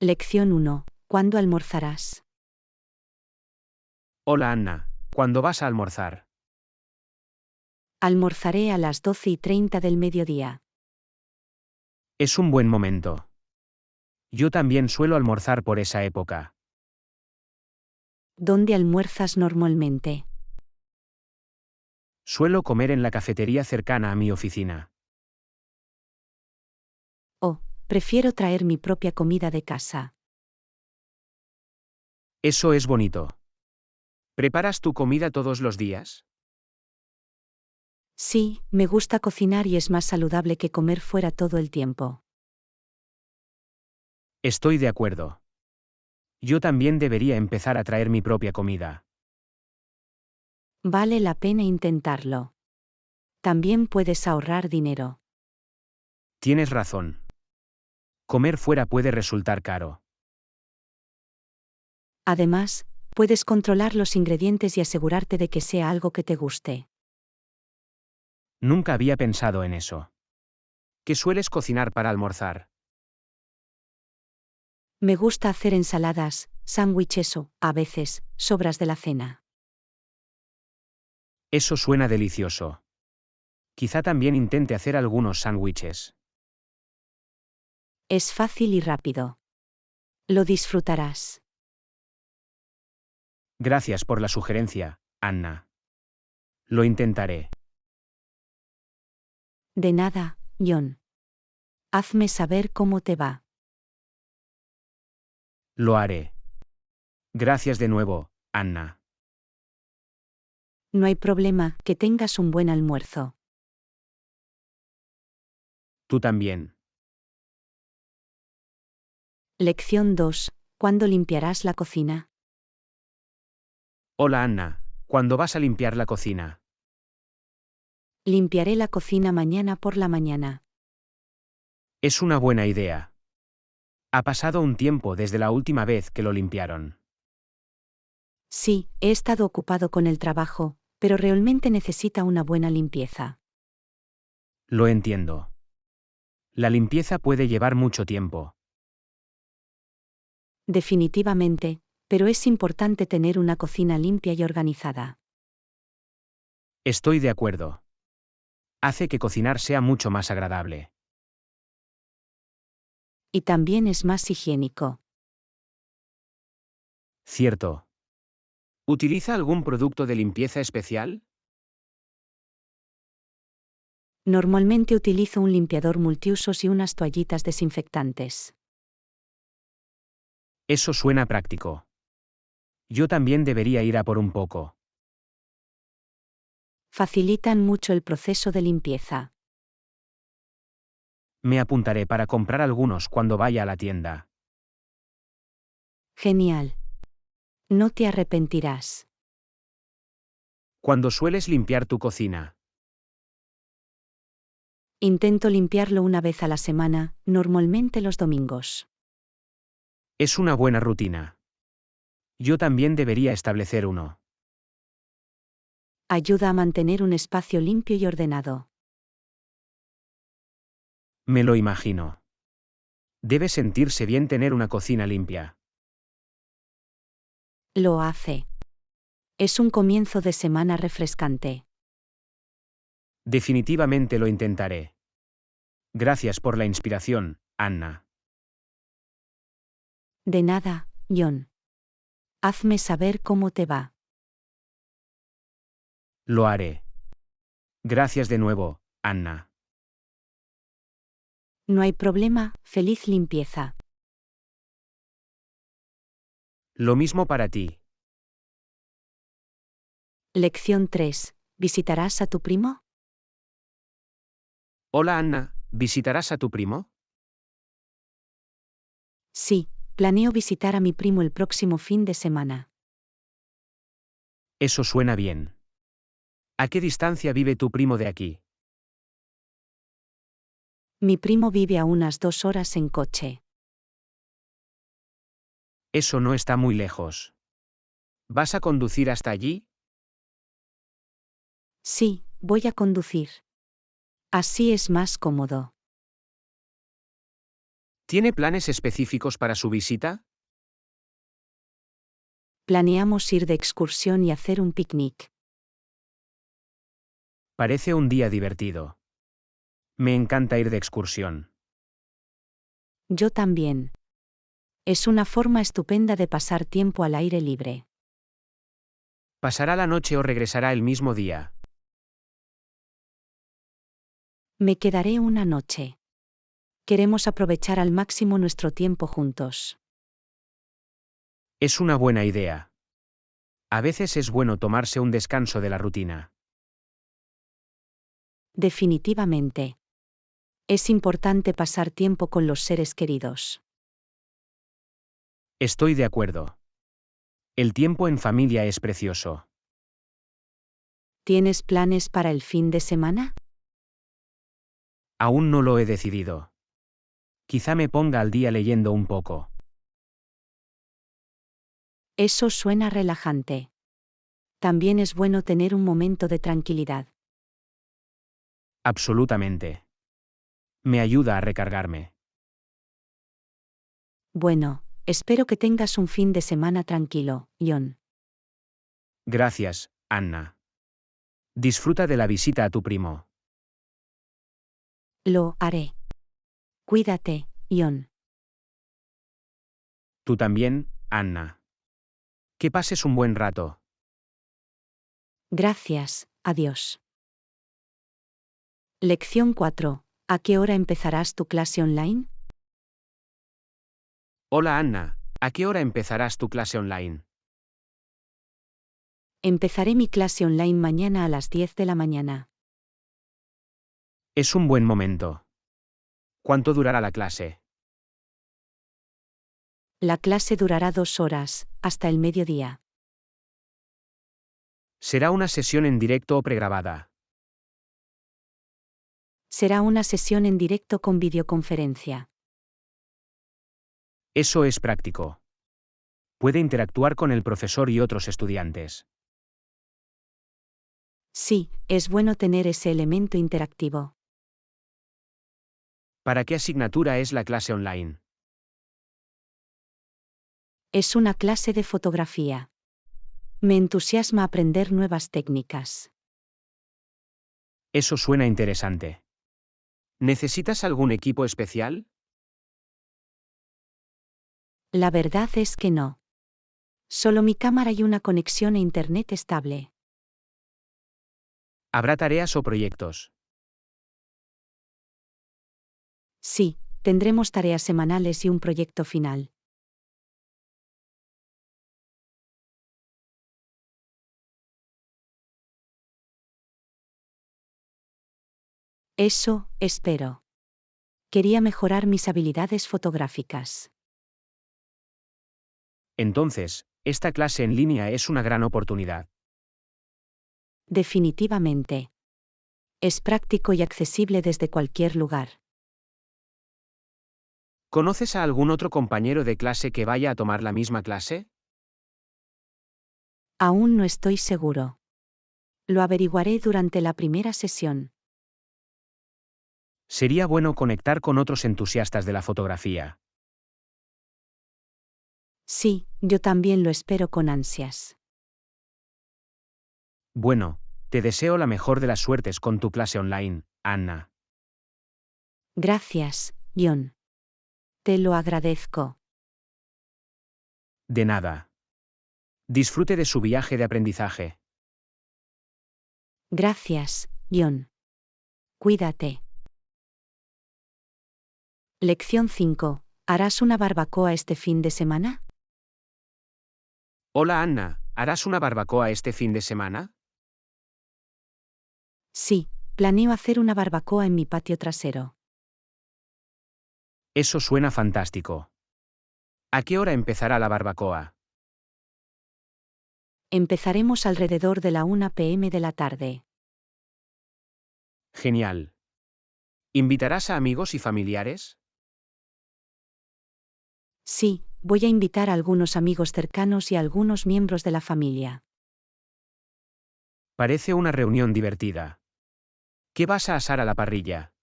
Lección 1. ¿Cuándo almorzarás? Hola Anna, ¿cuándo vas a almorzar? Almorzaré a las 12:30 del mediodía. Es un buen momento. Yo también suelo almorzar por esa época. ¿Dónde almuerzas normalmente? Suelo comer en la cafetería cercana a mi oficina. Oh, prefiero traer mi propia comida de casa. Eso es bonito. ¿Preparas tu comida todos los días? Sí, me gusta cocinar y es más saludable que comer fuera todo el tiempo. Estoy de acuerdo. Yo también debería empezar a traer mi propia comida. Vale la pena intentarlo. También puedes ahorrar dinero. Tienes razón. Comer fuera puede resultar caro. Además, puedes controlar los ingredientes y asegurarte de que sea algo que te guste. Nunca había pensado en eso. ¿Qué sueles cocinar para almorzar? Me gusta hacer ensaladas, sándwiches o, a veces, sobras de la cena. Eso suena delicioso. Quizá también intente hacer algunos sándwiches. Es fácil y rápido. Lo disfrutarás. Gracias por la sugerencia, Anna. Lo intentaré. De nada, John. Hazme saber cómo te va. Lo haré. Gracias de nuevo, Anna. No hay problema, que tengas un buen almuerzo. Tú también. Lección 2. ¿Cuándo limpiarás la cocina? Hola Anna, ¿cuándo vas a limpiar la cocina? Limpiaré la cocina mañana por la mañana. Es una buena idea. Ha pasado un tiempo desde la última vez que lo limpiaron. Sí, he estado ocupado con el trabajo, pero realmente necesita una buena limpieza. Lo entiendo. La limpieza puede llevar mucho tiempo. Definitivamente, pero es importante tener una cocina limpia y organizada. Estoy de acuerdo. Hace que cocinar sea mucho más agradable. Y también es más higiénico. Cierto. ¿Utiliza algún producto de limpieza especial? Normalmente utilizo un limpiador multiusos y unas toallitas desinfectantes. Eso suena práctico. Yo también debería ir a por un poco. Facilitan mucho el proceso de limpieza. Me apuntaré para comprar algunos cuando vaya a la tienda. Genial. No te arrepentirás. ¿Cuándo sueles limpiar tu cocina? Intento limpiarlo una vez a la semana, normalmente los domingos. Es una buena rutina. Yo también debería establecer uno. Ayuda a mantener un espacio limpio y ordenado. Me lo imagino. Debe sentirse bien tener una cocina limpia. Lo hace. Es un comienzo de semana refrescante. Definitivamente lo intentaré. Gracias por la inspiración, Anna. De nada, John. Hazme saber cómo te va. Lo haré. Gracias de nuevo, Anna. No hay problema, feliz limpieza. Lo mismo para ti. Lección 3. ¿Visitarás a tu primo? Hola Anna, ¿visitarás a tu primo? Sí, planeo visitar a mi primo el próximo fin de semana. Eso suena bien. ¿A qué distancia vive tu primo de aquí? Mi primo vive a unas 2 horas en coche. Eso no está muy lejos. ¿Vas a conducir hasta allí? Sí, voy a conducir. Así es más cómodo. ¿Tiene planes específicos para su visita? Planeamos ir de excursión y hacer un picnic. Parece un día divertido. Me encanta ir de excursión. Yo también. Es una forma estupenda de pasar tiempo al aire libre. ¿Pasará la noche o regresará el mismo día? Me quedaré una noche. Queremos aprovechar al máximo nuestro tiempo juntos. Es una buena idea. A veces es bueno tomarse un descanso de la rutina. Definitivamente. Es importante pasar tiempo con los seres queridos. Estoy de acuerdo. El tiempo en familia es precioso. ¿Tienes planes para el fin de semana? Aún no lo he decidido. Quizá me ponga al día leyendo un poco. Eso suena relajante. También es bueno tener un momento de tranquilidad. Absolutamente. Me ayuda a recargarme. Bueno, espero que tengas un fin de semana tranquilo, John. Gracias, Anna. Disfruta de la visita a tu primo. Lo haré. Cuídate, John. Tú también, Anna. Que pases un buen rato. Gracias, adiós. Lección 4. ¿A qué hora empezarás tu clase online? Hola Anna, ¿a qué hora empezarás tu clase online? Empezaré mi clase online mañana a las 10 de la mañana. Es un buen momento. ¿Cuánto durará la clase? La clase durará 2 horas, hasta el mediodía. ¿Será una sesión en directo o pregrabada? Será una sesión en directo con videoconferencia. Eso es práctico. Puede interactuar con el profesor y otros estudiantes. Sí, es bueno tener ese elemento interactivo. ¿Para qué asignatura es la clase online? Es una clase de fotografía. Me entusiasma aprender nuevas técnicas. Eso suena interesante. ¿Necesitas algún equipo especial? La verdad es que no. Solo mi cámara y una conexión a Internet estable. ¿Habrá tareas o proyectos? Sí, tendremos tareas semanales y un proyecto final. Eso, espero. Quería mejorar mis habilidades fotográficas. Entonces, esta clase en línea es una gran oportunidad. Definitivamente. Es práctico y accesible desde cualquier lugar. ¿Conoces a algún otro compañero de clase que vaya a tomar la misma clase? Aún no estoy seguro. Lo averiguaré durante la primera sesión. Sería bueno conectar con otros entusiastas de la fotografía. Sí, yo también lo espero con ansias. Bueno, te deseo la mejor de las suertes con tu clase online, Anna. Gracias, John. Te lo agradezco. De nada. Disfrute de su viaje de aprendizaje. Gracias, John. Cuídate. Lección 5. ¿Harás una barbacoa este fin de semana? Hola Anna, ¿harás una barbacoa este fin de semana? Sí, planeo hacer una barbacoa en mi patio trasero. Eso suena fantástico. ¿A qué hora empezará la barbacoa? Empezaremos alrededor de la 1 p.m. de la tarde. Genial. ¿Invitarás a amigos y familiares? Sí, voy a invitar a algunos amigos cercanos y a algunos miembros de la familia. Parece una reunión divertida. ¿Qué vas a asar a la parrilla?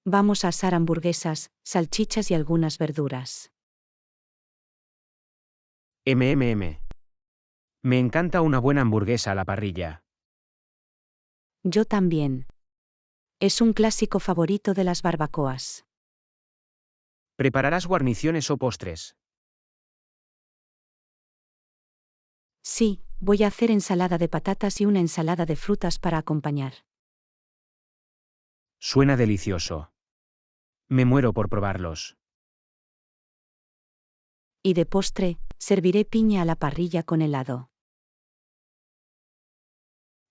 Vamos a asar hamburguesas, salchichas y algunas verduras. MMM. Me encanta una buena hamburguesa a la parrilla. Yo también. Es un clásico favorito de las barbacoas. ¿Prepararás guarniciones o postres? Sí, voy a hacer ensalada de patatas y una ensalada de frutas para acompañar. Suena delicioso. Me muero por probarlos. Y de postre, serviré piña a la parrilla con helado.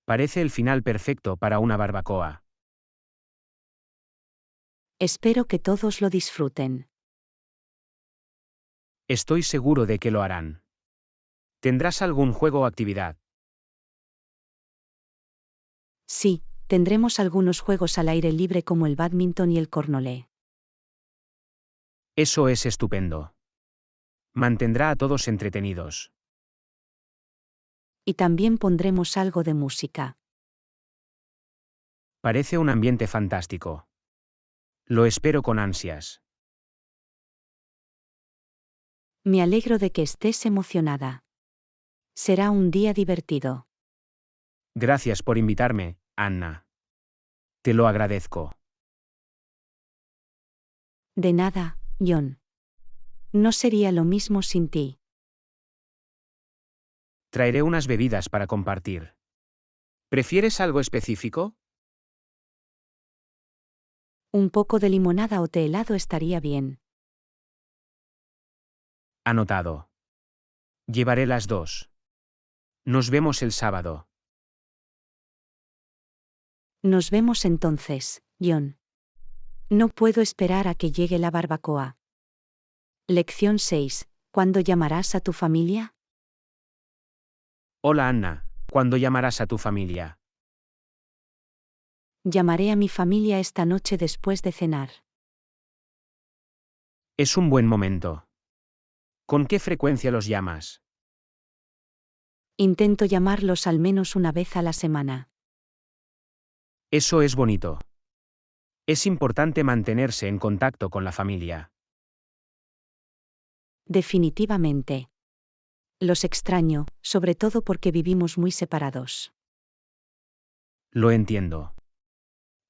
Parece el final perfecto para una barbacoa. Espero que todos lo disfruten. Estoy seguro de que lo harán. ¿Tendrás algún juego o actividad? Sí, tendremos algunos juegos al aire libre como el bádminton y el cornolé. Eso es estupendo. Mantendrá a todos entretenidos. Y también pondremos algo de música. Parece un ambiente fantástico. Lo espero con ansias. Me alegro de que estés emocionada. Será un día divertido. Gracias por invitarme, Anna. Te lo agradezco. De nada, John. No sería lo mismo sin ti. Traeré unas bebidas para compartir. ¿Prefieres algo específico? Un poco de limonada o té helado estaría bien. Anotado. Llevaré las dos. Nos vemos el sábado. Nos vemos entonces, John. No puedo esperar a que llegue la barbacoa. Lección 6. ¿Cuándo llamarás a tu familia? Hola Anna, ¿cuándo llamarás a tu familia? Llamaré a mi familia esta noche después de cenar. Es un buen momento. ¿Con qué frecuencia los llamas? Intento llamarlos al menos una vez a la semana. Eso es bonito. Es importante mantenerse en contacto con la familia. Definitivamente. Los extraño, sobre todo porque vivimos muy separados. Lo entiendo.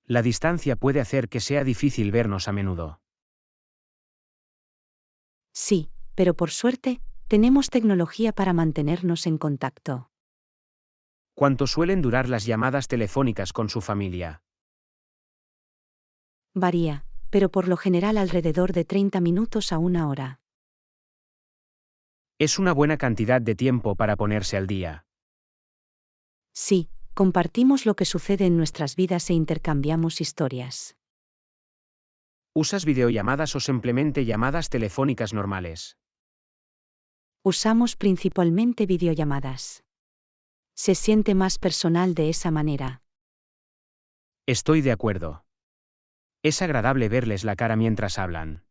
La distancia puede hacer que sea difícil vernos a menudo. Sí, pero por suerte, tenemos tecnología para mantenernos en contacto. ¿Cuánto suelen durar las llamadas telefónicas con su familia? Varía, pero por lo general alrededor de 30 minutos a una hora. Es una buena cantidad de tiempo para ponerse al día. Sí, compartimos lo que sucede en nuestras vidas e intercambiamos historias. ¿Usas videollamadas o simplemente llamadas telefónicas normales? Usamos principalmente videollamadas. Se siente más personal de esa manera. Estoy de acuerdo. Es agradable verles la cara mientras hablan.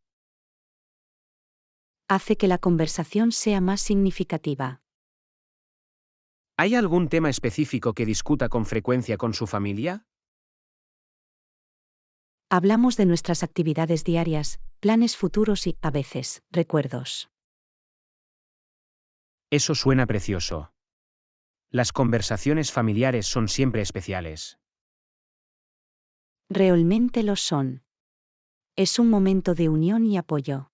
Hace que la conversación sea más significativa. ¿Hay algún tema específico que discuta con frecuencia con su familia? Hablamos de nuestras actividades diarias, planes futuros y, a veces, recuerdos. Eso suena precioso. Las conversaciones familiares son siempre especiales. Realmente lo son. Es un momento de unión y apoyo.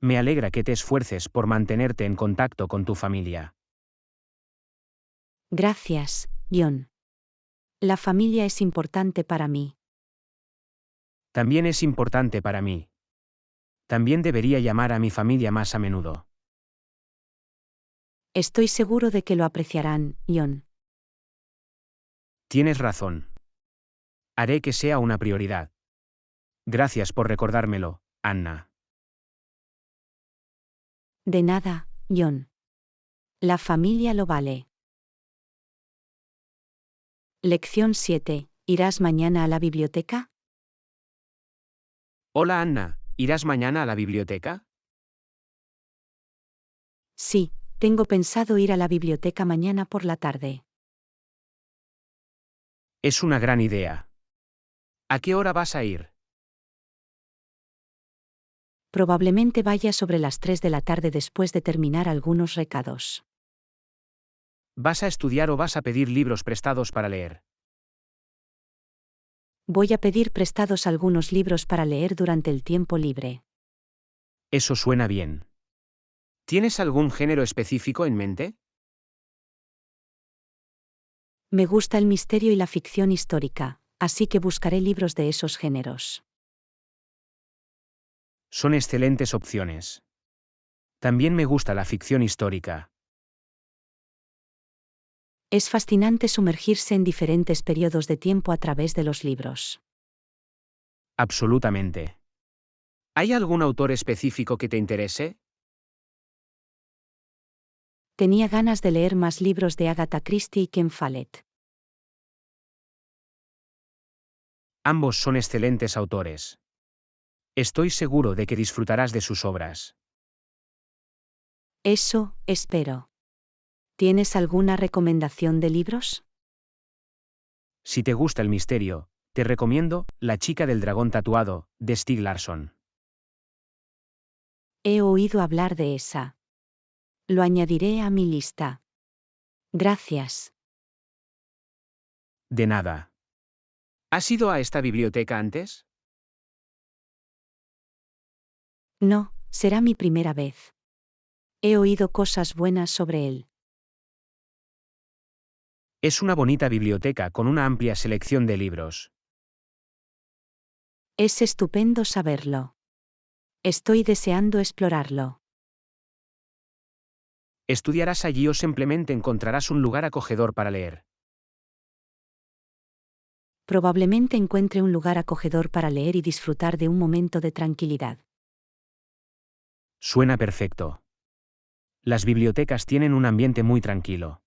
Me alegra que te esfuerces por mantenerte en contacto con tu familia. Gracias, John. La familia es importante para mí. También es importante para mí. También debería llamar a mi familia más a menudo. Estoy seguro de que lo apreciarán, John. Tienes razón. Haré que sea una prioridad. Gracias por recordármelo, Anna. De nada, John. La familia lo vale. Lección 7. ¿Irás mañana a la biblioteca? Hola Anna, ¿irás mañana a la biblioteca? Sí, tengo pensado ir a la biblioteca mañana por la tarde. Es una gran idea. ¿A qué hora vas a ir? Probablemente vaya sobre las 3 de la tarde después de terminar algunos recados. ¿Vas a estudiar o vas a pedir libros prestados para leer? Voy a pedir prestados algunos libros para leer durante el tiempo libre. Eso suena bien. ¿Tienes algún género específico en mente? Me gusta el misterio y la ficción histórica, así que buscaré libros de esos géneros. Son excelentes opciones. También me gusta la ficción histórica. Es fascinante sumergirse en diferentes periodos de tiempo a través de los libros. Absolutamente. ¿Hay algún autor específico que te interese? Tenía ganas de leer más libros de Agatha Christie y Ken Follett. Ambos son excelentes autores. Estoy seguro de que disfrutarás de sus obras. Eso, espero. ¿Tienes alguna recomendación de libros? Si te gusta el misterio, te recomiendo La chica del dragón tatuado, de Stieg Larsson. He oído hablar de esa. Lo añadiré a mi lista. Gracias. De nada. ¿Has ido a esta biblioteca antes? No, será mi primera vez. He oído cosas buenas sobre él. Es una bonita biblioteca con una amplia selección de libros. Es estupendo saberlo. Estoy deseando explorarlo. ¿Estudiarás allí o simplemente encontrarás un lugar acogedor para leer? Probablemente encuentre un lugar acogedor para leer y disfrutar de un momento de tranquilidad. Suena perfecto. Las bibliotecas tienen un ambiente muy tranquilo.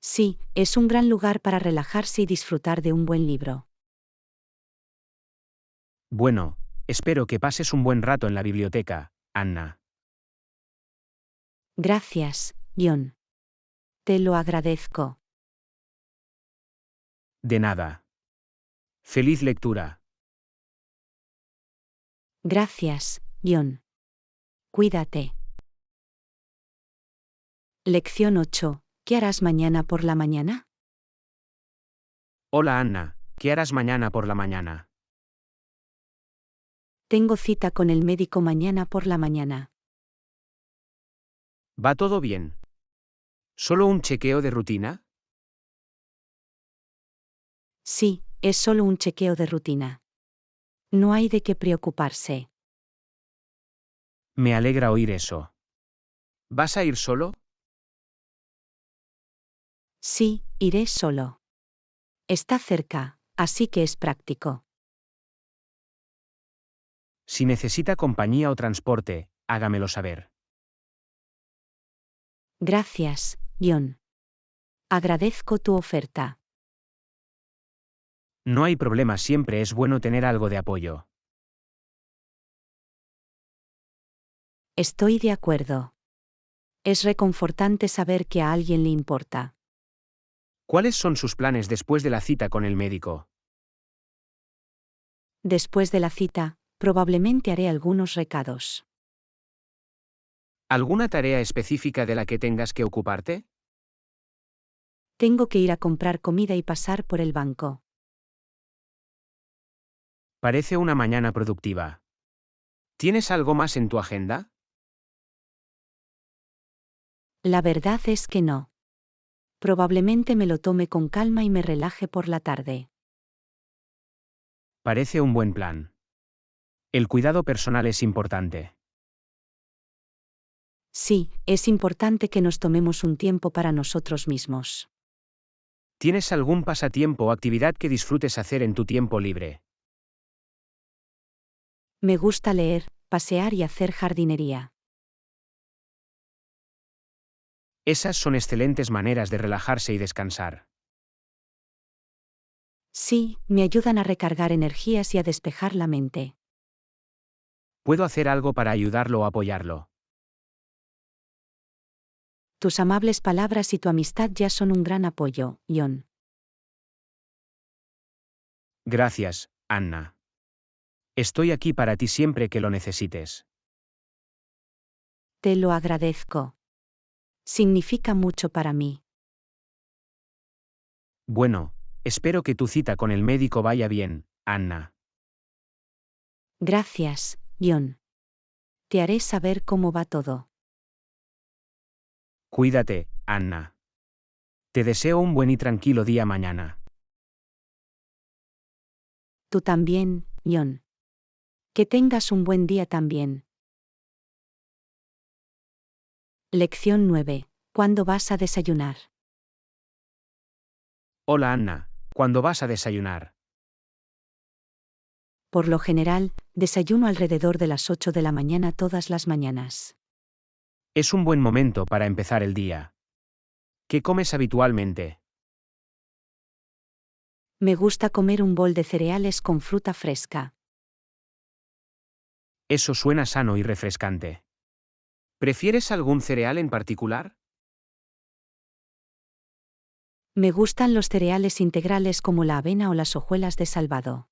Sí, es un gran lugar para relajarse y disfrutar de un buen libro. Bueno, espero que pases un buen rato en la biblioteca, Anna. Gracias, John. Te lo agradezco. De nada. Feliz lectura. Gracias, John. Cuídate. Lección 8. ¿Qué harás mañana por la mañana? Hola Anna, ¿qué harás mañana por la mañana? Tengo cita con el médico mañana por la mañana. ¿Va todo bien? ¿Solo un chequeo de rutina? Sí, es solo un chequeo de rutina. No hay de qué preocuparse. Me alegra oír eso. ¿Vas a ir solo? Sí, iré solo. Está cerca, así que es práctico. Si necesita compañía o transporte, hágamelo saber. Gracias, John. Agradezco tu oferta. No hay problema, siempre es bueno tener algo de apoyo. Estoy de acuerdo. Es reconfortante saber que a alguien le importa. ¿Cuáles son sus planes después de la cita con el médico? Después de la cita, probablemente haré algunos recados. ¿Alguna tarea específica de la que tengas que ocuparte? Tengo que ir a comprar comida y pasar por el banco. Parece una mañana productiva. ¿Tienes algo más en tu agenda? La verdad es que no. Probablemente me lo tome con calma y me relaje por la tarde. Parece un buen plan. El cuidado personal es importante. Sí, es importante que nos tomemos un tiempo para nosotros mismos. ¿Tienes algún pasatiempo o actividad que disfrutes hacer en tu tiempo libre? Me gusta leer, pasear y hacer jardinería. Esas son excelentes maneras de relajarse y descansar. Sí, me ayudan a recargar energías y a despejar la mente. ¿Puedo hacer algo para ayudarlo o apoyarlo? Tus amables palabras y tu amistad ya son un gran apoyo, John. Gracias, Anna. Estoy aquí para ti siempre que lo necesites. Te lo agradezco. Significa mucho para mí. Bueno, espero que tu cita con el médico vaya bien, Anna. Gracias, John. Te haré saber cómo va todo. Cuídate, Anna. Te deseo un buen y tranquilo día mañana. Tú también, John. Que tengas un buen día también. Lección 9. ¿Cuándo vas a desayunar? Hola, Anna. ¿Cuándo vas a desayunar? Por lo general, desayuno alrededor de las 8 de la mañana todas las mañanas. Es un buen momento para empezar el día. ¿Qué comes habitualmente? Me gusta comer un bol de cereales con fruta fresca. Eso suena sano y refrescante. ¿Prefieres algún cereal en particular? Me gustan los cereales integrales como la avena o las hojuelas de salvado.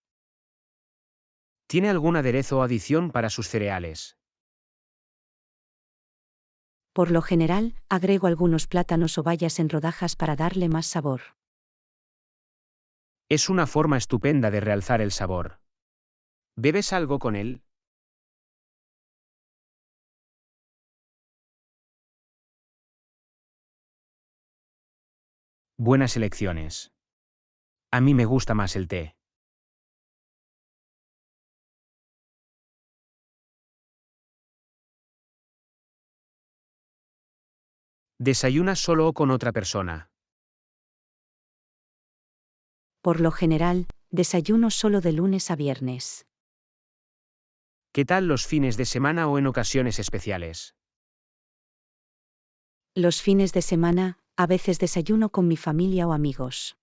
¿Tiene algún aderezo o adición para sus cereales? Por lo general, agrego algunos plátanos o bayas en rodajas para darle más sabor. Es una forma estupenda de realzar el sabor. ¿Bebes algo con él? Buenas elecciones. A mí me gusta más el té. ¿Desayunas solo o con otra persona? Por lo general, desayuno solo de lunes a viernes. ¿Qué tal los fines de semana o en ocasiones especiales? Los fines de semana, a veces desayuno con mi familia o amigos.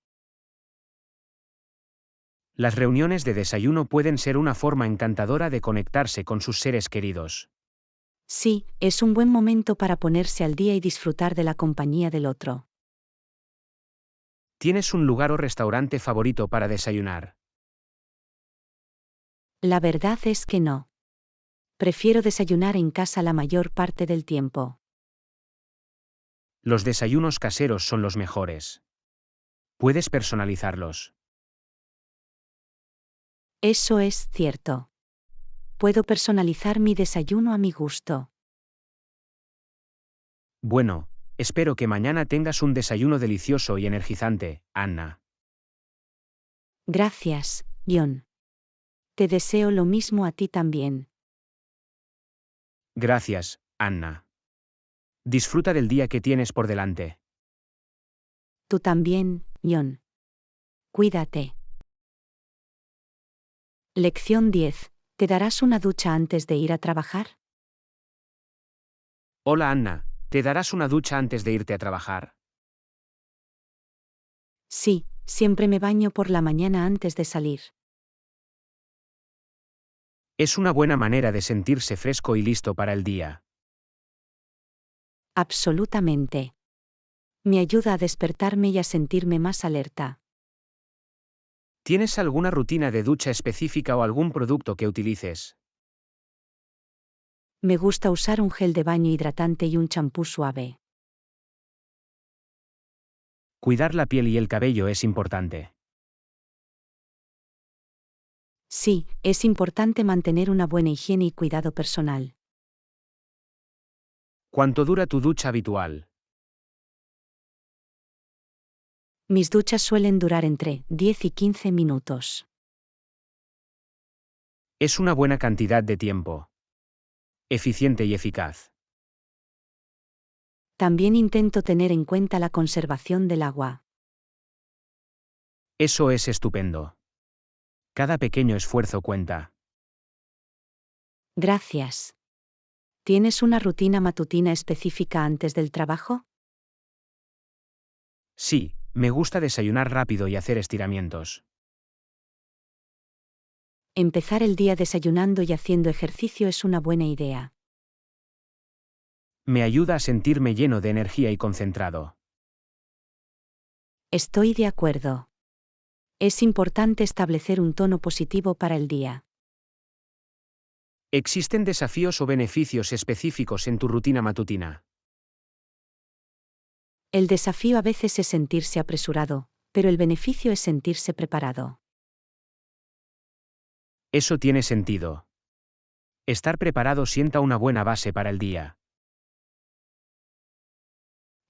Las reuniones de desayuno pueden ser una forma encantadora de conectarse con sus seres queridos. Sí, es un buen momento para ponerse al día y disfrutar de la compañía del otro. ¿Tienes un lugar o restaurante favorito para desayunar? La verdad es que no. Prefiero desayunar en casa la mayor parte del tiempo. Los desayunos caseros son los mejores. Puedes personalizarlos. Eso es cierto. Puedo personalizar mi desayuno a mi gusto. Bueno, espero que mañana tengas un desayuno delicioso y energizante, Anna. Gracias, John. Te deseo lo mismo a ti también. Gracias, Anna. Disfruta del día que tienes por delante. Tú también, John. Cuídate. Lección 10. ¿Te darás una ducha antes de ir a trabajar? Hola, Anna. ¿Te darás una ducha antes de irte a trabajar? Sí, siempre me baño por la mañana antes de salir. Es una buena manera de sentirse fresco y listo para el día. Absolutamente. Me ayuda a despertarme y a sentirme más alerta. ¿Tienes alguna rutina de ducha específica o algún producto que utilices? Me gusta usar un gel de baño hidratante y un champú suave. Cuidar la piel y el cabello es importante. Sí, es importante mantener una buena higiene y cuidado personal. ¿Cuánto dura tu ducha habitual? Mis duchas suelen durar entre 10 y 15 minutos. Es una buena cantidad de tiempo. Eficiente y eficaz. También intento tener en cuenta la conservación del agua. Eso es estupendo. Cada pequeño esfuerzo cuenta. Gracias. ¿Tienes una rutina matutina específica antes del trabajo? Sí, me gusta desayunar rápido y hacer estiramientos. Empezar el día desayunando y haciendo ejercicio es una buena idea. Me ayuda a sentirme lleno de energía y concentrado. Estoy de acuerdo. Es importante establecer un tono positivo para el día. ¿Existen desafíos o beneficios específicos en tu rutina matutina? El desafío a veces es sentirse apresurado, pero el beneficio es sentirse preparado. Eso tiene sentido. Estar preparado sienta una buena base para el día.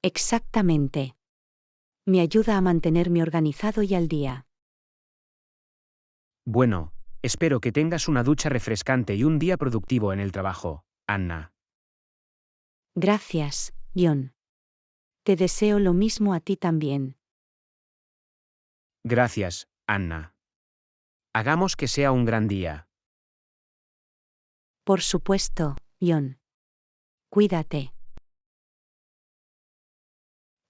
Exactamente. Me ayuda a mantenerme organizado y al día. Bueno, espero que tengas una ducha refrescante y un día productivo en el trabajo, Anna. Gracias, John. Te deseo lo mismo a ti también. Gracias, Anna. Hagamos que sea un gran día. Por supuesto, John. Cuídate.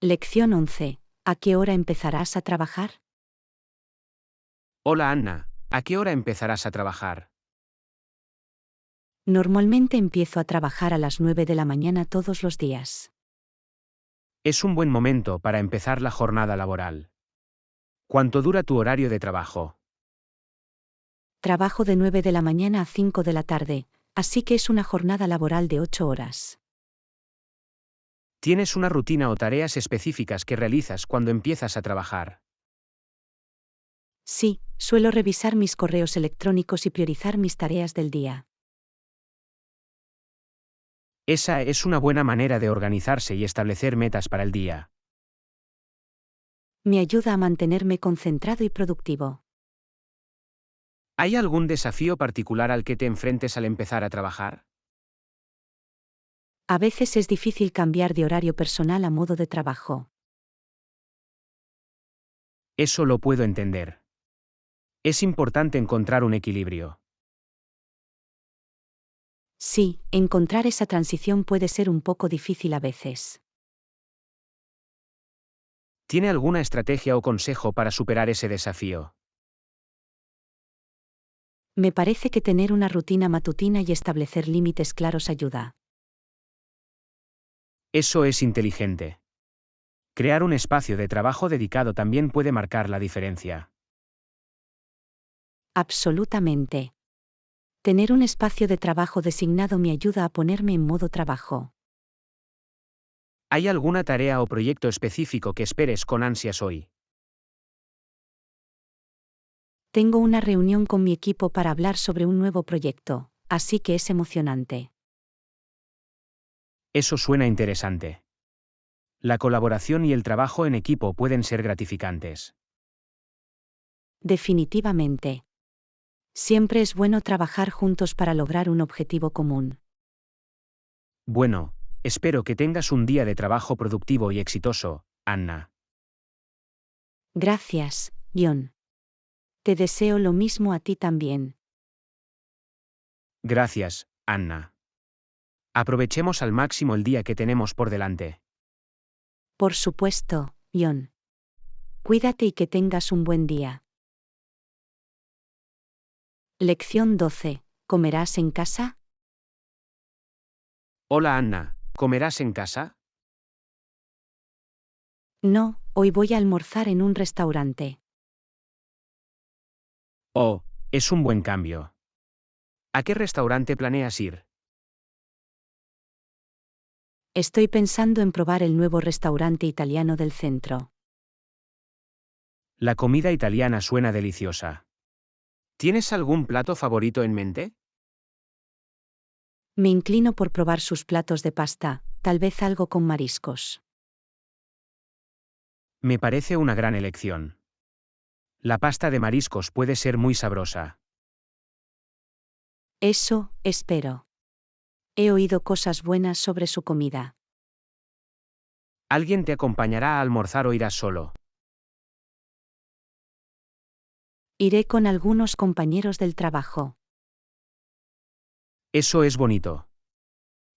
Lección 11. ¿A qué hora empezarás a trabajar? Hola Anna, ¿a qué hora empezarás a trabajar? Normalmente empiezo a trabajar a las 9 de la mañana todos los días. Es un buen momento para empezar la jornada laboral. ¿Cuánto dura tu horario de trabajo? Trabajo de 9 de la mañana a 5 de la tarde, así que es una jornada laboral de 8 horas. ¿Tienes una rutina o tareas específicas que realizas cuando empiezas a trabajar? Sí, suelo revisar mis correos electrónicos y priorizar mis tareas del día. Esa es una buena manera de organizarse y establecer metas para el día. Me ayuda a mantenerme concentrado y productivo. ¿Hay algún desafío particular al que te enfrentes al empezar a trabajar? A veces es difícil cambiar de horario personal a modo de trabajo. Eso lo puedo entender. Es importante encontrar un equilibrio. Sí, encontrar esa transición puede ser un poco difícil a veces. ¿Tiene alguna estrategia o consejo para superar ese desafío? Me parece que tener una rutina matutina y establecer límites claros ayuda. Eso es inteligente. Crear un espacio de trabajo dedicado también puede marcar la diferencia. Absolutamente. Tener un espacio de trabajo designado me ayuda a ponerme en modo trabajo. ¿Hay alguna tarea o proyecto específico que esperes con ansias hoy? Tengo una reunión con mi equipo para hablar sobre un nuevo proyecto, así que es emocionante. Eso suena interesante. La colaboración y el trabajo en equipo pueden ser gratificantes. Definitivamente. Siempre es bueno trabajar juntos para lograr un objetivo común. Bueno, espero que tengas un día de trabajo productivo y exitoso, Anna. Gracias, John. Te deseo lo mismo a ti también. Gracias, Anna. Aprovechemos al máximo el día que tenemos por delante. Por supuesto, John. Cuídate y que tengas un buen día. Lección 12. ¿Comerás en casa? Hola Anna, ¿comerás en casa? No, hoy voy a almorzar en un restaurante. Oh, es un buen cambio. ¿A qué restaurante planeas ir? Estoy pensando en probar el nuevo restaurante italiano del centro. La comida italiana suena deliciosa. ¿Tienes algún plato favorito en mente? Me inclino por probar sus platos de pasta, tal vez algo con mariscos. Me parece una gran elección. La pasta de mariscos puede ser muy sabrosa. Eso, espero. He oído cosas buenas sobre su comida. ¿Alguien te acompañará a almorzar o irás solo? Iré con algunos compañeros del trabajo. Eso es bonito.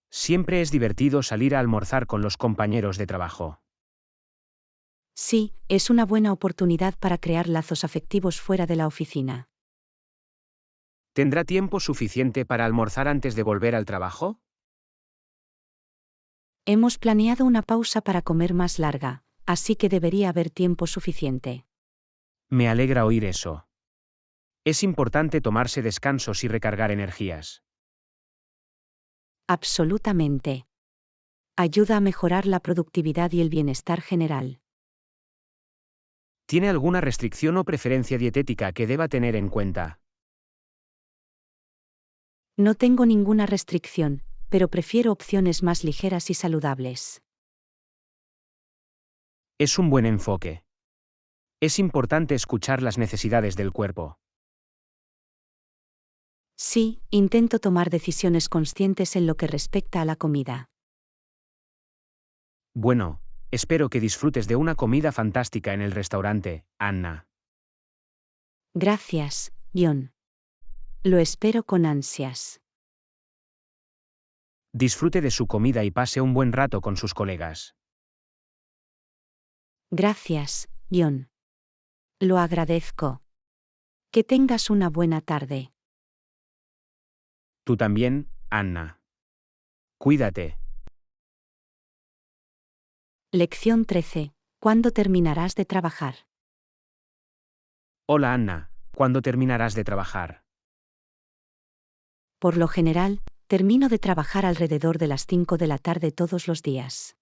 Siempre es divertido salir a almorzar con los compañeros de trabajo. Sí, es una buena oportunidad para crear lazos afectivos fuera de la oficina. ¿Tendrá tiempo suficiente para almorzar antes de volver al trabajo? Hemos planeado una pausa para comer más larga, así que debería haber tiempo suficiente. Me alegra oír eso. Es importante tomarse descansos y recargar energías. Absolutamente. Ayuda a mejorar la productividad y el bienestar general. ¿Tiene alguna restricción o preferencia dietética que deba tener en cuenta? No tengo ninguna restricción, pero prefiero opciones más ligeras y saludables. Es un buen enfoque. Es importante escuchar las necesidades del cuerpo. Sí, intento tomar decisiones conscientes en lo que respecta a la comida. Bueno, espero que disfrutes de una comida fantástica en el restaurante, Anna. Gracias, John. Lo espero con ansias. Disfrute de su comida y pase un buen rato con sus colegas. Gracias, John. Lo agradezco. Que tengas una buena tarde. Tú también, Anna. Cuídate. Lección 13. ¿Cuándo terminarás de trabajar? Hola Anna, ¿cuándo terminarás de trabajar? Por lo general, termino de trabajar alrededor de las 5 de la tarde todos los días.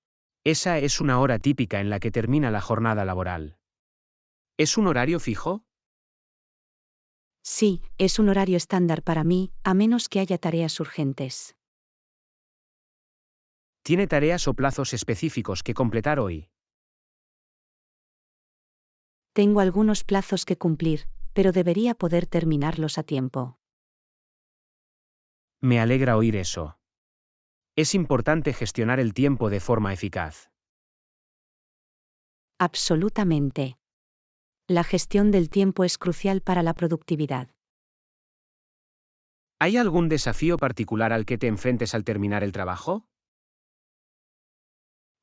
Esa es una hora típica en la que termina la jornada laboral. ¿Es un horario fijo? Sí, es un horario estándar para mí, a menos que haya tareas urgentes. ¿Tiene tareas o plazos específicos que completar hoy? Tengo algunos plazos que cumplir, pero debería poder terminarlos a tiempo. Me alegra oír eso. Es importante gestionar el tiempo de forma eficaz. Absolutamente. La gestión del tiempo es crucial para la productividad. ¿Hay algún desafío particular al que te enfrentes al terminar el trabajo?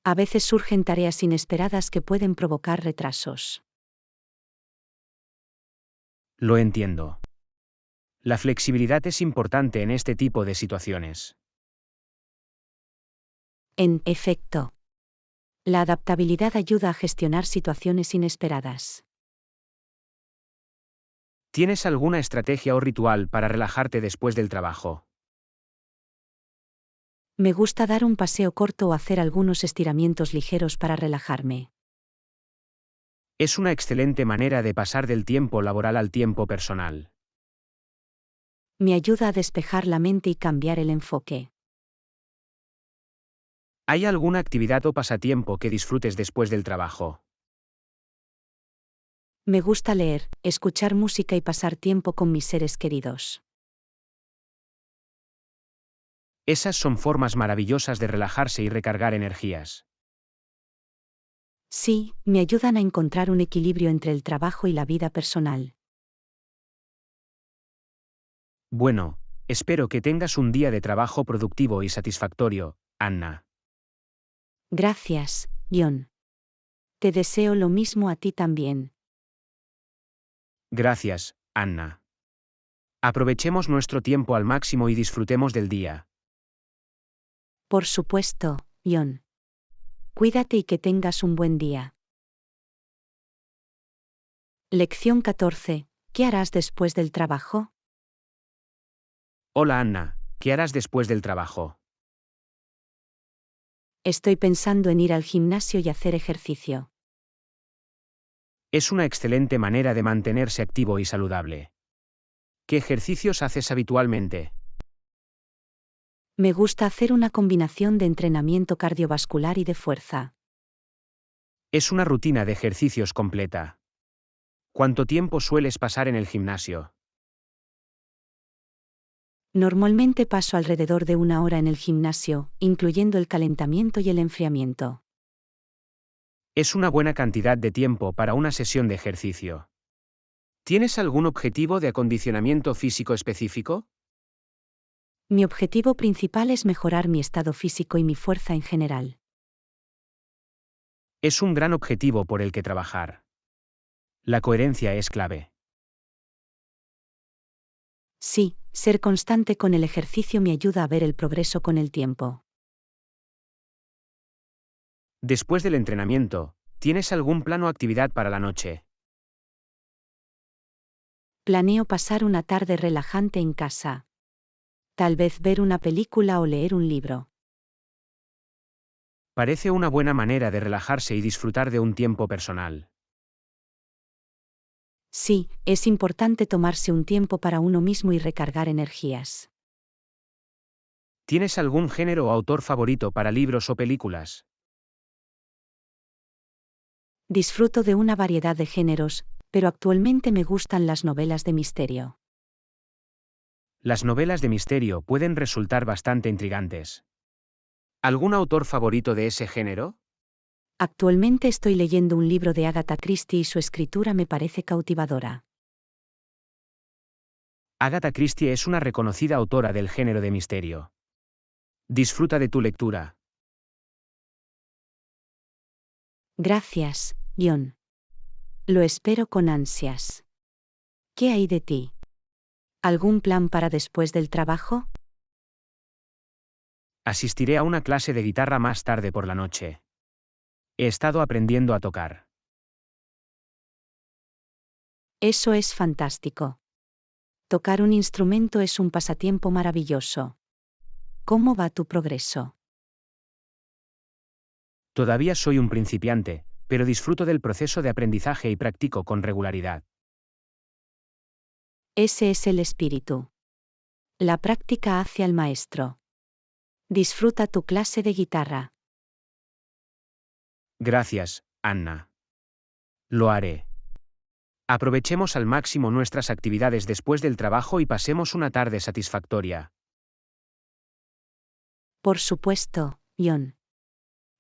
A veces surgen tareas inesperadas que pueden provocar retrasos. Lo entiendo. La flexibilidad es importante en este tipo de situaciones. En efecto, la adaptabilidad ayuda a gestionar situaciones inesperadas. ¿Tienes alguna estrategia o ritual para relajarte después del trabajo? Me gusta dar un paseo corto o hacer algunos estiramientos ligeros para relajarme. Es una excelente manera de pasar del tiempo laboral al tiempo personal. Me ayuda a despejar la mente y cambiar el enfoque. ¿Hay alguna actividad o pasatiempo que disfrutes después del trabajo? Me gusta leer, escuchar música y pasar tiempo con mis seres queridos. Esas son formas maravillosas de relajarse y recargar energías. Sí, me ayudan a encontrar un equilibrio entre el trabajo y la vida personal. Bueno, espero que tengas un día de trabajo productivo y satisfactorio, Anna. Gracias, John. Te deseo lo mismo a ti también. Gracias, Anna. Aprovechemos nuestro tiempo al máximo y disfrutemos del día. Por supuesto, John. Cuídate y que tengas un buen día. Lección 14. ¿Qué harás después del trabajo? Hola Anna, ¿qué harás después del trabajo? Estoy pensando en ir al gimnasio y hacer ejercicio. Es una excelente manera de mantenerse activo y saludable. ¿Qué ejercicios haces habitualmente? Me gusta hacer una combinación de entrenamiento cardiovascular y de fuerza. Es una rutina de ejercicios completa. ¿Cuánto tiempo sueles pasar en el gimnasio? Normalmente paso alrededor de 1 hora en el gimnasio, incluyendo el calentamiento y el enfriamiento. Es una buena cantidad de tiempo para una sesión de ejercicio. ¿Tienes algún objetivo de acondicionamiento físico específico? Mi objetivo principal es mejorar mi estado físico y mi fuerza en general. Es un gran objetivo por el que trabajar. La coherencia es clave. Sí, ser constante con el ejercicio me ayuda a ver el progreso con el tiempo. Después del entrenamiento, ¿tienes algún plan o actividad para la noche? Planeo pasar una tarde relajante en casa. Tal vez ver una película o leer un libro. Parece una buena manera de relajarse y disfrutar de un tiempo personal. Sí, es importante tomarse un tiempo para uno mismo y recargar energías. ¿Tienes algún género o autor favorito para libros o películas? Disfruto de una variedad de géneros, pero actualmente me gustan las novelas de misterio. Las novelas de misterio pueden resultar bastante intrigantes. ¿Algún autor favorito de ese género? Actualmente estoy leyendo un libro de Agatha Christie y su escritura me parece cautivadora. Agatha Christie es una reconocida autora del género de misterio. Disfruta de tu lectura. Gracias, John. Lo espero con ansias. ¿Qué hay de ti? ¿Algún plan para después del trabajo? Asistiré a una clase de guitarra más tarde por la noche. He estado aprendiendo a tocar. Eso es fantástico. Tocar un instrumento es un pasatiempo maravilloso. ¿Cómo va tu progreso? Todavía soy un principiante, pero disfruto del proceso de aprendizaje y practico con regularidad. Ese es el espíritu. La práctica hace al maestro. Disfruta tu clase de guitarra. Gracias, Anna. Lo haré. Aprovechemos al máximo nuestras actividades después del trabajo y pasemos una tarde satisfactoria. Por supuesto, John.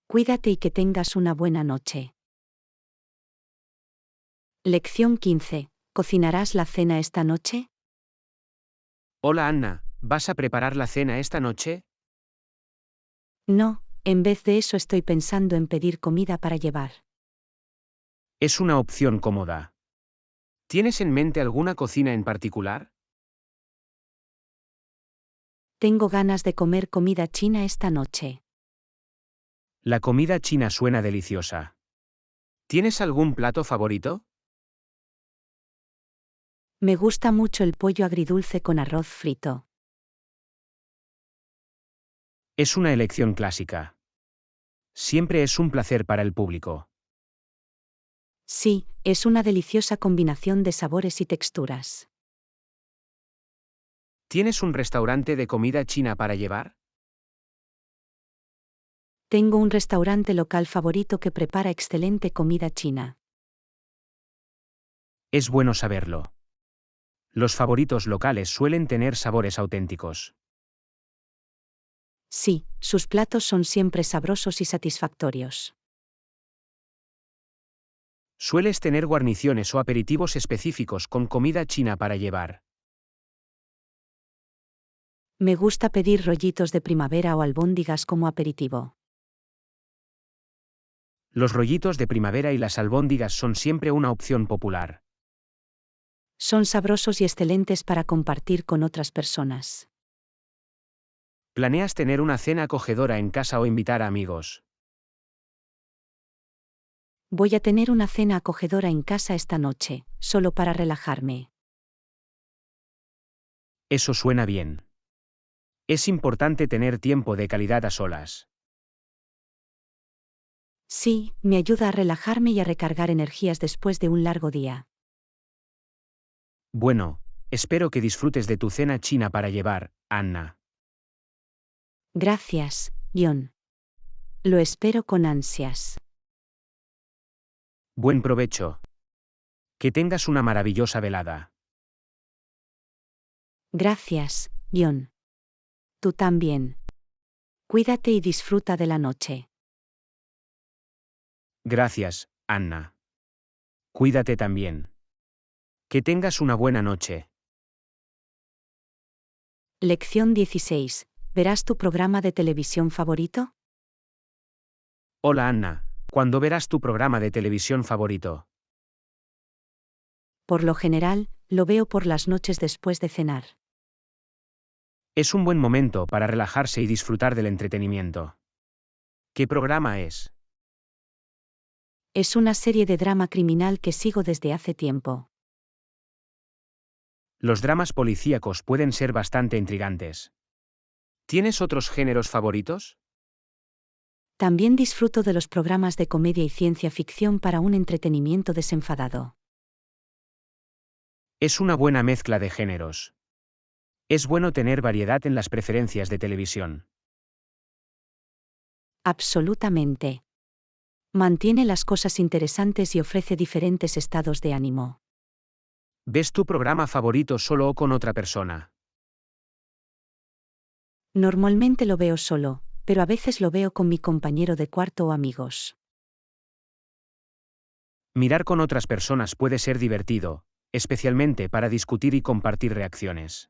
Cuídate y que tengas una buena noche. Lección 15. ¿Cocinarás la cena esta noche? Hola Anna, ¿vas a preparar la cena esta noche? No, en vez de eso estoy pensando en pedir comida para llevar. Es una opción cómoda. ¿Tienes en mente alguna cocina en particular? Tengo ganas de comer comida china esta noche. La comida china suena deliciosa. ¿Tienes algún plato favorito? Me gusta mucho el pollo agridulce con arroz frito. Es una elección clásica. Siempre es un placer para el público. Sí, es una deliciosa combinación de sabores y texturas. ¿Tienes un restaurante de comida china para llevar? Tengo un restaurante local favorito que prepara excelente comida china. Es bueno saberlo. Los favoritos locales suelen tener sabores auténticos. Sí, sus platos son siempre sabrosos y satisfactorios. ¿Sueles tener guarniciones o aperitivos específicos con comida china para llevar? Me gusta pedir rollitos de primavera o albóndigas como aperitivo. Los rollitos de primavera y las albóndigas son siempre una opción popular. Son sabrosos y excelentes para compartir con otras personas. ¿Planeas tener una cena acogedora en casa o invitar a amigos? Voy a tener una cena acogedora en casa esta noche, solo para relajarme. Eso suena bien. Es importante tener tiempo de calidad a solas. Sí, me ayuda a relajarme y a recargar energías después de un largo día. Bueno, espero que disfrutes de tu cena china para llevar, Anna. Gracias, John. Lo espero con ansias. Buen provecho. Que tengas una maravillosa velada. Gracias, John. Tú también. Cuídate y disfruta de la noche. Gracias, Anna. Cuídate también. Que tengas una buena noche. Lección 16. ¿Verás tu programa de televisión favorito? Hola Anna, ¿cuándo verás tu programa de televisión favorito? Por lo general, lo veo por las noches después de cenar. Es un buen momento para relajarse y disfrutar del entretenimiento. ¿Qué programa es? Es una serie de drama criminal que sigo desde hace tiempo. Los dramas policíacos pueden ser bastante intrigantes. ¿Tienes otros géneros favoritos? También disfruto de los programas de comedia y ciencia ficción para un entretenimiento desenfadado. Es una buena mezcla de géneros. Es bueno tener variedad en las preferencias de televisión. Absolutamente. Mantiene las cosas interesantes y ofrece diferentes estados de ánimo. ¿Ves tu programa favorito solo o con otra persona? Normalmente lo veo solo, pero a veces lo veo con mi compañero de cuarto o amigos. Mirar con otras personas puede ser divertido, especialmente para discutir y compartir reacciones.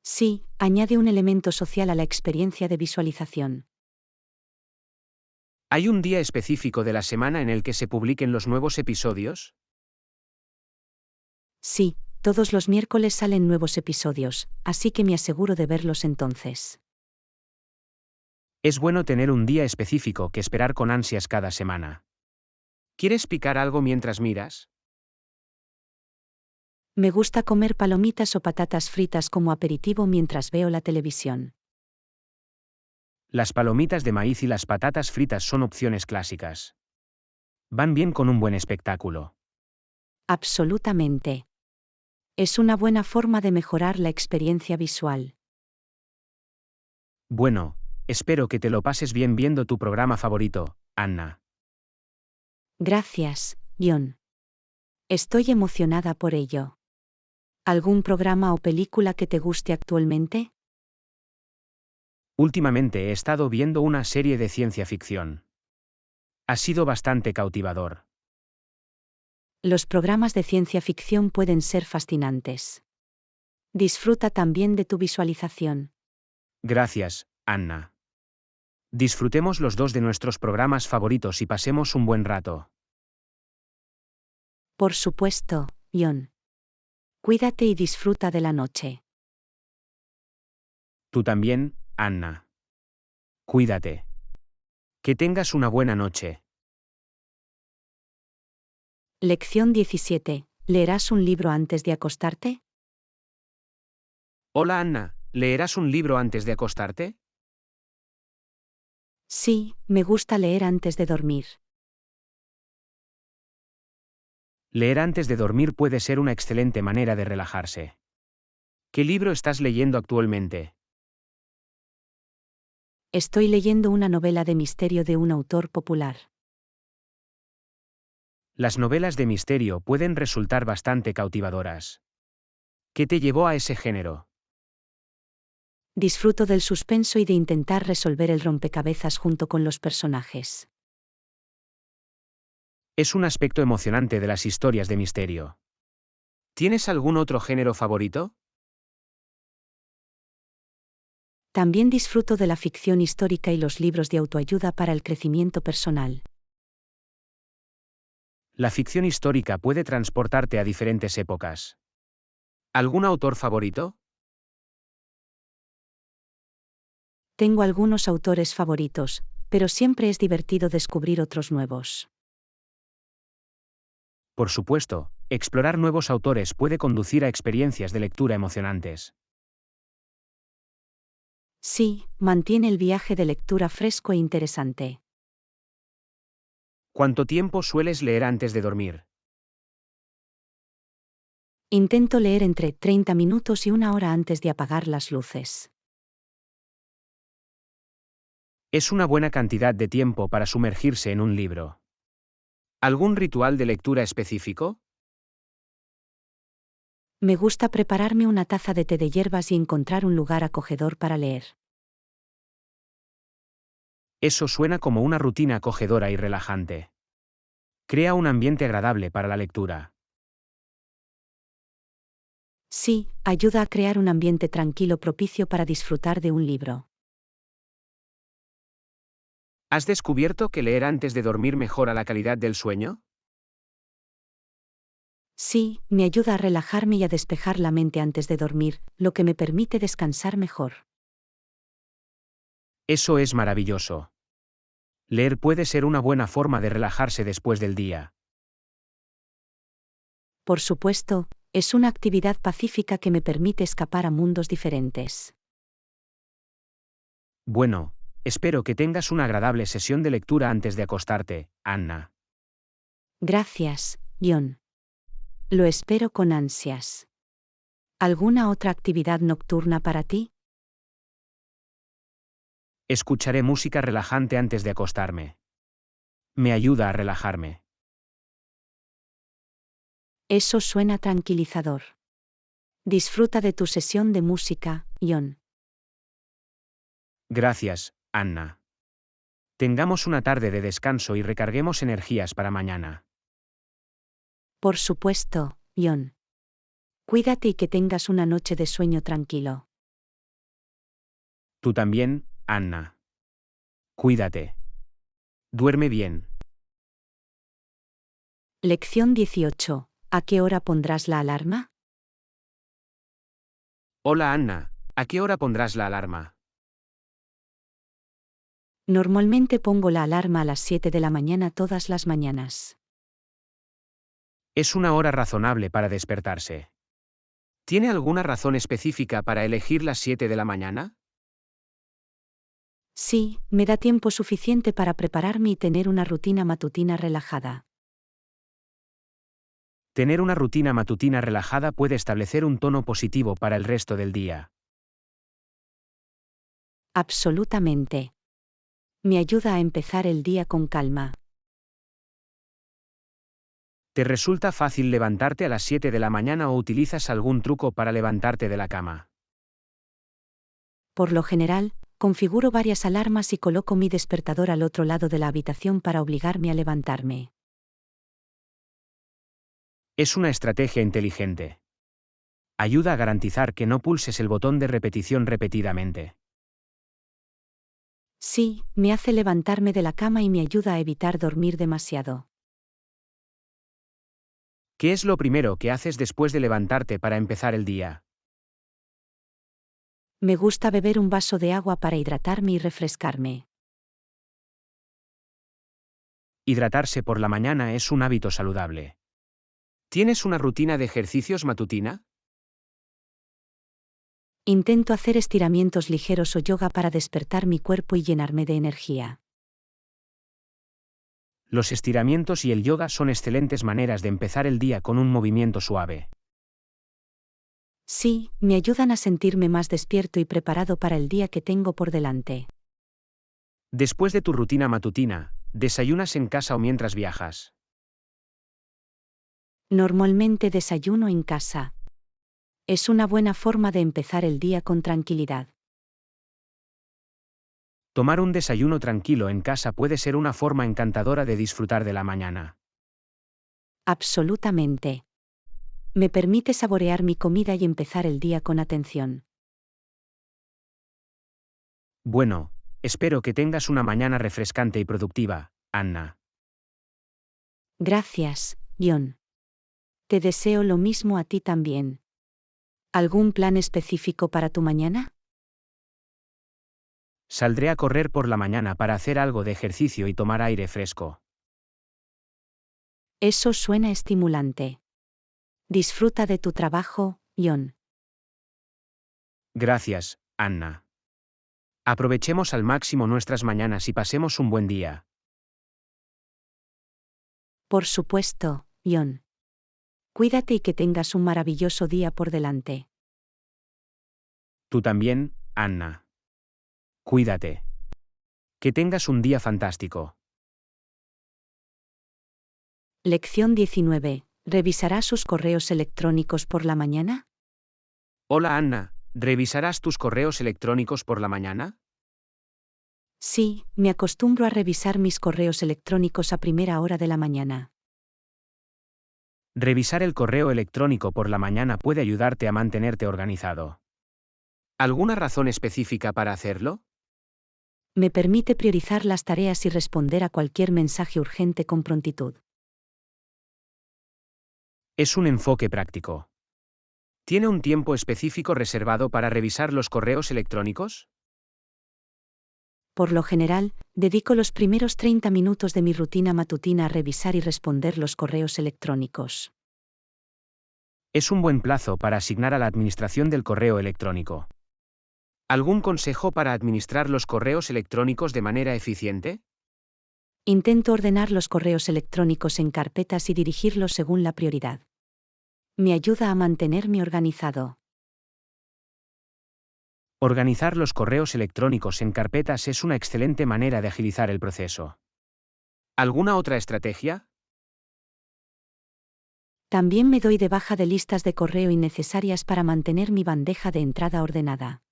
Sí, añade un elemento social a la experiencia de visualización. ¿Hay un día específico de la semana en el que se publiquen los nuevos episodios? Sí, todos los miércoles salen nuevos episodios, así que me aseguro de verlos entonces. Es bueno tener un día específico que esperar con ansias cada semana. ¿Quieres picar algo mientras miras? Me gusta comer palomitas o patatas fritas como aperitivo mientras veo la televisión. Las palomitas de maíz y las patatas fritas son opciones clásicas. Van bien con un buen espectáculo. Absolutamente. Es una buena forma de mejorar la experiencia visual. Bueno, espero que te lo pases bien viendo tu programa favorito, Anna. Gracias, John. Estoy emocionada por ello. ¿Algún programa o película que te guste actualmente? Últimamente he estado viendo una serie de ciencia ficción. Ha sido bastante cautivador. Los programas de ciencia ficción pueden ser fascinantes. Disfruta también de tu visualización. Gracias, Anna. Disfrutemos los dos de nuestros programas favoritos y pasemos un buen rato. Por supuesto, John. Cuídate y disfruta de la noche. Tú también, Anna. Cuídate. Que tengas una buena noche. Lección 17. ¿Leerás un libro antes de acostarte? Hola Anna, ¿leerás un libro antes de acostarte? Sí, me gusta leer antes de dormir. Leer antes de dormir puede ser una excelente manera de relajarse. ¿Qué libro estás leyendo actualmente? Estoy leyendo una novela de misterio de un autor popular. Las novelas de misterio pueden resultar bastante cautivadoras. ¿Qué te llevó a ese género? Disfruto del suspenso y de intentar resolver el rompecabezas junto con los personajes. Es un aspecto emocionante de las historias de misterio. ¿Tienes algún otro género favorito? También disfruto de la ficción histórica y los libros de autoayuda para el crecimiento personal. La ficción histórica puede transportarte a diferentes épocas. ¿Algún autor favorito? Tengo algunos autores favoritos, pero siempre es divertido descubrir otros nuevos. Por supuesto, explorar nuevos autores puede conducir a experiencias de lectura emocionantes. Sí, mantiene el viaje de lectura fresco e interesante. ¿Cuánto tiempo sueles leer antes de dormir? Intento leer entre 30 minutos y una hora antes de apagar las luces. Es una buena cantidad de tiempo para sumergirse en un libro. ¿Algún ritual de lectura específico? Me gusta prepararme una taza de té de hierbas y encontrar un lugar acogedor para leer. Eso suena como una rutina acogedora y relajante. Crea un ambiente agradable para la lectura. Sí, ayuda a crear un ambiente tranquilo propicio para disfrutar de un libro. ¿Has descubierto que leer antes de dormir mejora la calidad del sueño? Sí, me ayuda a relajarme y a despejar la mente antes de dormir, lo que me permite descansar mejor. Eso es maravilloso. Leer puede ser una buena forma de relajarse después del día. Por supuesto, Es una actividad pacífica que me permite escapar a mundos diferentes. Bueno, espero que tengas una agradable sesión de lectura antes de acostarte, Anna. Gracias, John. Lo espero con ansias. ¿Alguna otra actividad nocturna para ti? Escucharé música relajante antes de acostarme. Me ayuda a relajarme. Eso suena tranquilizador. Disfruta de tu sesión de música, John. Gracias, Anna. Tengamos una tarde de descanso y recarguemos energías para mañana. Por supuesto, John. Cuídate y que tengas una noche de sueño tranquilo. Tú también, Anna. Cuídate. Duerme bien. Lección 18. ¿A qué hora pondrás la alarma? Hola, Anna. ¿A qué hora pondrás la alarma? Normalmente pongo la alarma a las 7 de la mañana todas las mañanas. Es una hora razonable para despertarse. ¿Tiene alguna razón específica para elegir las 7 de la mañana? Sí, me da tiempo suficiente para prepararme y tener una rutina matutina relajada. Tener una rutina matutina relajada puede establecer un tono positivo para el resto del día. Absolutamente. Me ayuda a empezar el día con calma. ¿Te resulta fácil levantarte a las 7 de la mañana o utilizas algún truco para levantarte de la cama? Por lo general, configuro varias alarmas y coloco mi despertador al otro lado de la habitación para obligarme a levantarme. Es una estrategia inteligente. Ayuda a garantizar que no pulses el botón de repetición repetidamente. Sí, me hace levantarme de la cama y me ayuda a evitar dormir demasiado. ¿Qué es lo primero que haces después de levantarte para empezar el día? Me gusta beber un vaso de agua para hidratarme y refrescarme. Hidratarse por la mañana es un hábito saludable. ¿Tienes una rutina de ejercicios matutina? Intento hacer estiramientos ligeros o yoga para despertar mi cuerpo y llenarme de energía. Los estiramientos y el yoga son excelentes maneras de empezar el día con un movimiento suave. Sí, me ayudan a sentirme más despierto y preparado para el día que tengo por delante. Después de tu rutina matutina, ¿desayunas en casa o mientras viajas? Normalmente desayuno en casa. Es una buena forma de empezar el día con tranquilidad. Tomar un desayuno tranquilo en casa puede ser una forma encantadora de disfrutar de la mañana. Absolutamente. Me permite saborear mi comida y empezar el día con atención. Bueno, espero que tengas una mañana refrescante y productiva, Anna. Gracias, John. Te deseo lo mismo a ti también. ¿Algún plan específico para tu mañana? Saldré a correr por la mañana para hacer algo de ejercicio y tomar aire fresco. Eso suena estimulante. Disfruta de tu trabajo, John. Gracias, Anna. Aprovechemos al máximo nuestras mañanas y pasemos un buen día. Por supuesto, John. Cuídate y que tengas un maravilloso día por delante. Tú también, Anna. Cuídate. Que tengas un día fantástico. Lección 19. ¿Revisará sus correos electrónicos por la mañana? Hola, Anna. ¿Revisarás tus correos electrónicos por la mañana? Sí, me acostumbro a revisar mis correos electrónicos a primera hora de la mañana. Revisar el correo electrónico por la mañana puede ayudarte a mantenerte organizado. ¿Alguna razón específica para hacerlo? Me permite priorizar las tareas y responder a cualquier mensaje urgente con prontitud. Es un enfoque práctico. ¿Tiene un tiempo específico reservado para revisar los correos electrónicos? Por lo general, dedico los primeros 30 minutos de mi rutina matutina a revisar y responder los correos electrónicos. Es un buen plazo para asignar a la administración del correo electrónico. ¿Algún consejo para administrar los correos electrónicos de manera eficiente? Intento ordenar los correos electrónicos en carpetas y dirigirlos según la prioridad. Me ayuda a mantenerme organizado. Organizar los correos electrónicos en carpetas es una excelente manera de agilizar el proceso. ¿Alguna otra estrategia? También me doy de baja de listas de correo innecesarias para mantener mi bandeja de entrada ordenada.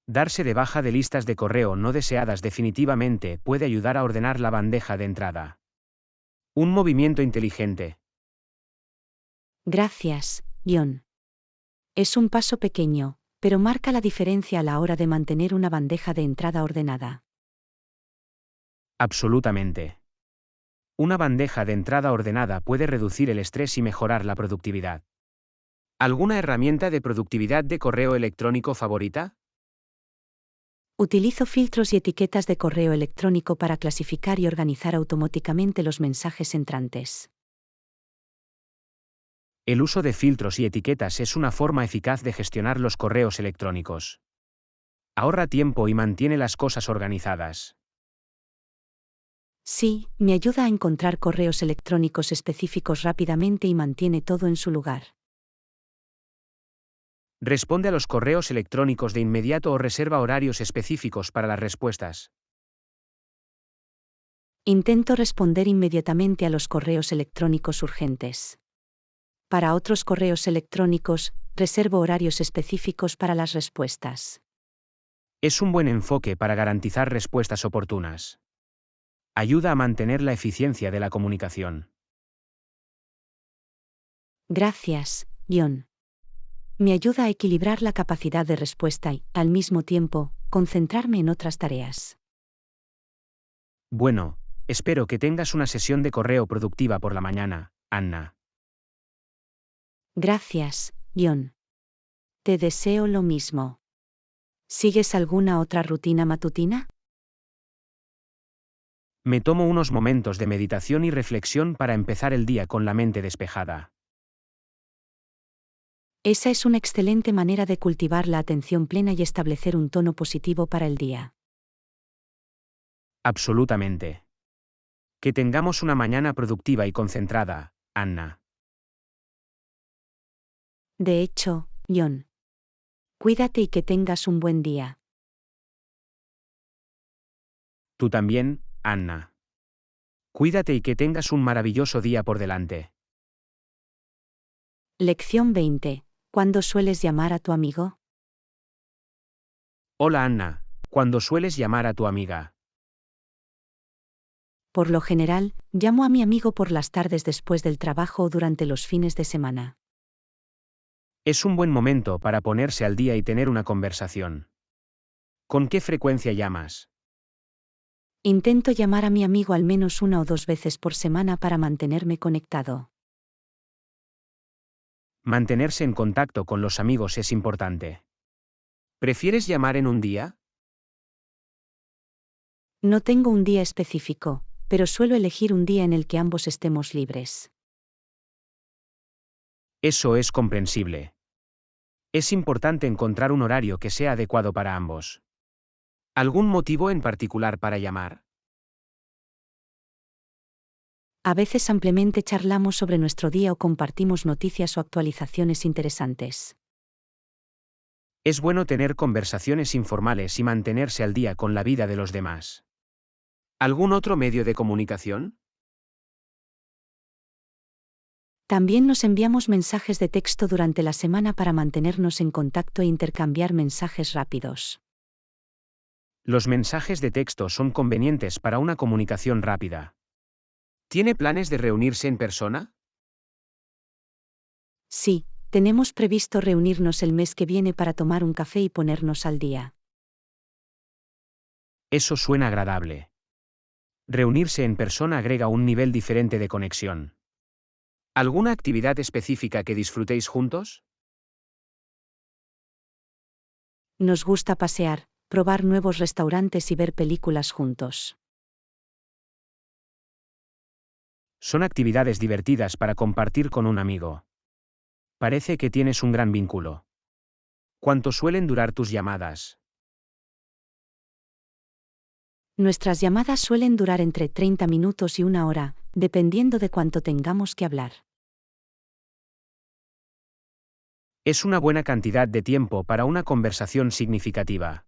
Darse de baja de listas de correo no deseadas definitivamente puede ayudar a ordenar la bandeja de entrada. Un movimiento inteligente. Gracias, John. Es un paso pequeño, pero marca la diferencia a la hora de mantener una bandeja de entrada ordenada. Absolutamente. Una bandeja de entrada ordenada puede reducir el estrés y mejorar la productividad. ¿Alguna herramienta de productividad de correo electrónico favorita? Utilizo filtros y etiquetas de correo electrónico para clasificar y organizar automáticamente los mensajes entrantes. El uso de filtros y etiquetas es una forma eficaz de gestionar los correos electrónicos. Ahorra tiempo y mantiene las cosas organizadas. Sí, me ayuda a encontrar correos electrónicos específicos rápidamente y mantiene todo en su lugar. Responde a los correos electrónicos de inmediato o reserva horarios específicos para las respuestas. Intento responder inmediatamente a los correos electrónicos urgentes. Para otros correos electrónicos, reservo horarios específicos para las respuestas. Es un buen enfoque para garantizar respuestas oportunas. Ayuda a mantener la eficiencia de la comunicación. Gracias, John. Me ayuda a equilibrar la capacidad de respuesta y, al mismo tiempo, concentrarme en otras tareas. Bueno, espero que tengas una sesión de correo productiva por la mañana, Anna. Gracias, John. Te deseo lo mismo. ¿Sigues alguna otra rutina matutina? Me tomo unos momentos de meditación y reflexión para empezar el día con la mente despejada. Esa es una excelente manera de cultivar la atención plena y establecer un tono positivo para el día. Absolutamente. Que tengamos una mañana productiva y concentrada, Anna. De hecho, John. Cuídate y que tengas un buen día. Tú también, Anna. Cuídate y que tengas un maravilloso día por delante. Lección 20. ¿Cuándo sueles llamar a tu amigo? Hola Anna, ¿cuándo sueles llamar a tu amiga? Por lo general, llamo a mi amigo por las tardes después del trabajo o durante los fines de semana. Es un buen momento para ponerse al día y tener una conversación. ¿Con qué frecuencia llamas? Intento llamar a mi amigo al menos 1 o 2 veces por semana para mantenerme conectado. Mantenerse en contacto con los amigos es importante. ¿Prefieres llamar en un día? No tengo un día específico, pero suelo elegir un día en el que ambos estemos libres. Eso es comprensible. Es importante encontrar un horario que sea adecuado para ambos. ¿Algún motivo en particular para llamar? A veces simplemente charlamos sobre nuestro día o compartimos noticias o actualizaciones interesantes. Es bueno tener conversaciones informales y mantenerse al día con la vida de los demás. ¿Algún otro medio de comunicación? También nos enviamos mensajes de texto durante la semana para mantenernos en contacto e intercambiar mensajes rápidos. Los mensajes de texto son convenientes para una comunicación rápida. ¿Tiene planes de reunirse en persona? Sí, tenemos previsto reunirnos el mes que viene para tomar un café y ponernos al día. Eso suena agradable. Reunirse en persona agrega un nivel diferente de conexión. ¿Alguna actividad específica que disfrutéis juntos? Nos gusta pasear, probar nuevos restaurantes y ver películas juntos. Son actividades divertidas para compartir con un amigo. Parece que tienes un gran vínculo. ¿Cuánto suelen durar tus llamadas? Nuestras llamadas suelen durar entre 30 minutos y 1 hora, dependiendo de cuánto tengamos que hablar. Es una buena cantidad de tiempo para una conversación significativa.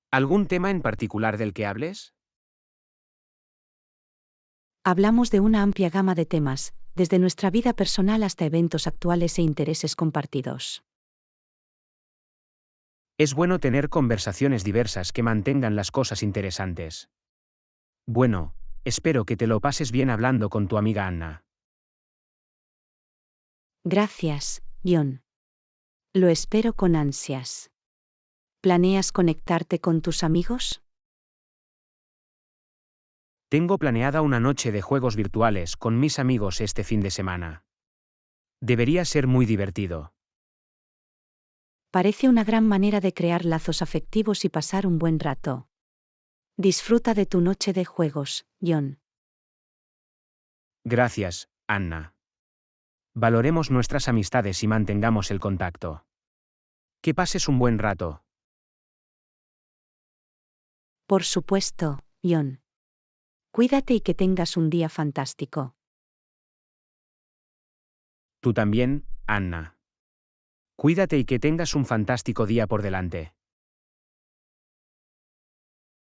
¿Algún tema en particular del que hables? Hablamos de una amplia gama de temas, desde nuestra vida personal hasta eventos actuales e intereses compartidos. Es bueno tener conversaciones diversas que mantengan las cosas interesantes. Bueno, espero que te lo pases bien hablando con tu amiga Anna. Gracias, John. Lo espero con ansias. ¿Planeas conectarte con tus amigos? Tengo planeada una noche de juegos virtuales con mis amigos este fin de semana. Debería ser muy divertido. Parece una gran manera de crear lazos afectivos y pasar un buen rato. Disfruta de tu noche de juegos, John. Gracias, Anna. Valoremos nuestras amistades y mantengamos el contacto. Que pases un buen rato. Por supuesto, John. Cuídate y que tengas un día fantástico. Tú también, Anna. Cuídate y que tengas un fantástico día por delante.